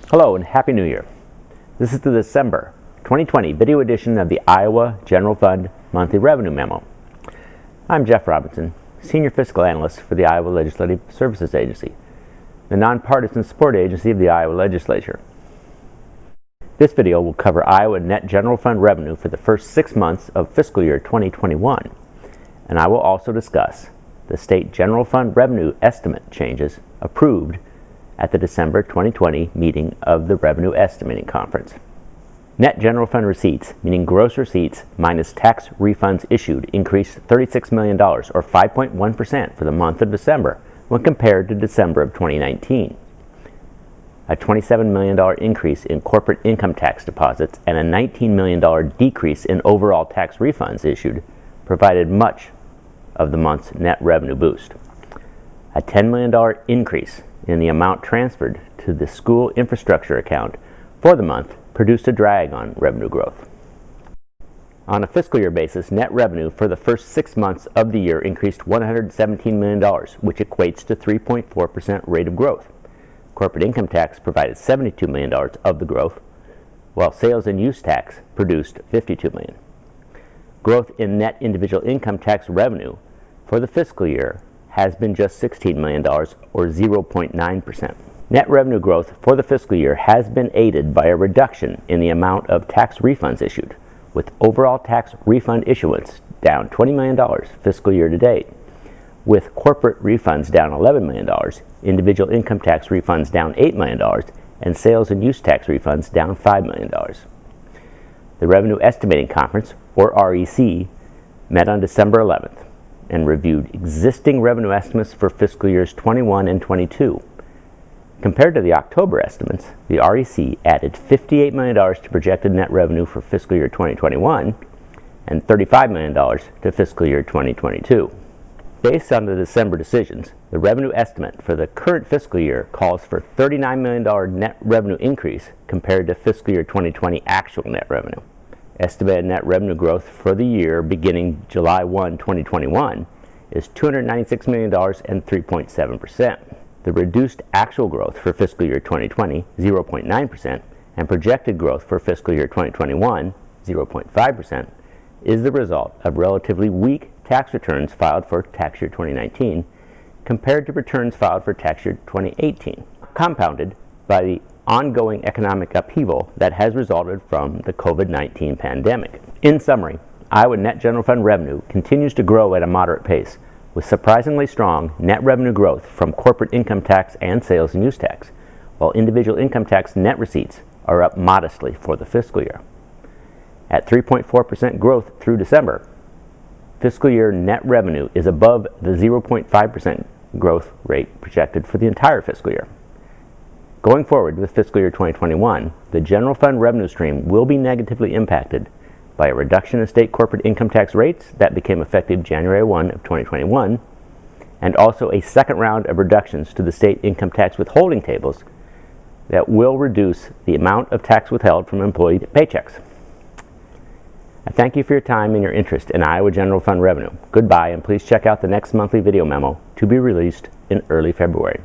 Hello and Happy New Year. This is the December 2020 video edition of the Iowa General Fund Monthly Revenue Memo. I'm Jeff Robinson, Senior Fiscal Analyst for the Iowa Legislative Services Agency, the nonpartisan support agency of the Iowa Legislature. This video will cover Iowa net general fund revenue for the first 6 months of fiscal year 2021, and I will also discuss the state general fund revenue estimate changes approved at the December 2020 meeting of the Revenue Estimating Conference. Net general fund receipts, meaning gross receipts minus tax refunds issued, increased $36 million, or 5.1% for the month of December when compared to December of 2019. A $27 million increase in corporate income tax deposits and a $19 million decrease in overall tax refunds issued provided much of the month's net revenue boost. A $10 million increase in the amount transferred to the school infrastructure account for the month produced a drag on revenue growth. On a fiscal year basis, net revenue for the first 6 months of the year increased $117 million, which equates to 3.4% rate of growth. Corporate income tax provided $72 million of the growth, while sales and use tax produced $52 million. Growth in net individual income tax revenue for the fiscal year has been just $16 million, or 0.9%. Net revenue growth for the fiscal year has been aided by a reduction in the amount of tax refunds issued, with overall tax refund issuance down $20 million fiscal year to date, with corporate refunds down $11 million, individual income tax refunds down $8 million, and sales and use tax refunds down $5 million. The Revenue Estimating Conference, or REC, met on December 11th and reviewed existing revenue estimates for fiscal years 21 and 22. Compared to the October estimates, the REC added $58 million to projected net revenue for fiscal year 2021 and $35 million to fiscal year 2022. Based on the December decisions, the revenue estimate for the current fiscal year calls for $39 million net revenue increase compared to fiscal year 2020 actual net revenue. Estimated net revenue growth for the year beginning July 1, 2021 is $296 million and 3.7%. The reduced actual growth for fiscal year 2020, 0.9%, and projected growth for fiscal year 2021, 0.5%, is the result of relatively weak tax returns filed for tax year 2019 compared to returns filed for tax year 2018, compounded by the ongoing economic upheaval that has resulted from the COVID-19 pandemic. In summary, Iowa net general fund revenue continues to grow at a moderate pace, with surprisingly strong net revenue growth from corporate income tax and sales and use tax, while individual income tax net receipts are up modestly for the fiscal year. At 3.4% growth through December, fiscal year net revenue is above the 0.5% growth rate projected for the entire fiscal year. Going forward with fiscal year 2021, the general fund revenue stream will be negatively impacted by a reduction in state corporate income tax rates that became effective January 1 of 2021, and also a second round of reductions to the state income tax withholding tables that will reduce the amount of tax withheld from employee paychecks. I thank you for your time and your interest in Iowa general fund revenue. Goodbye, and please check out the next monthly video memo to be released in early February.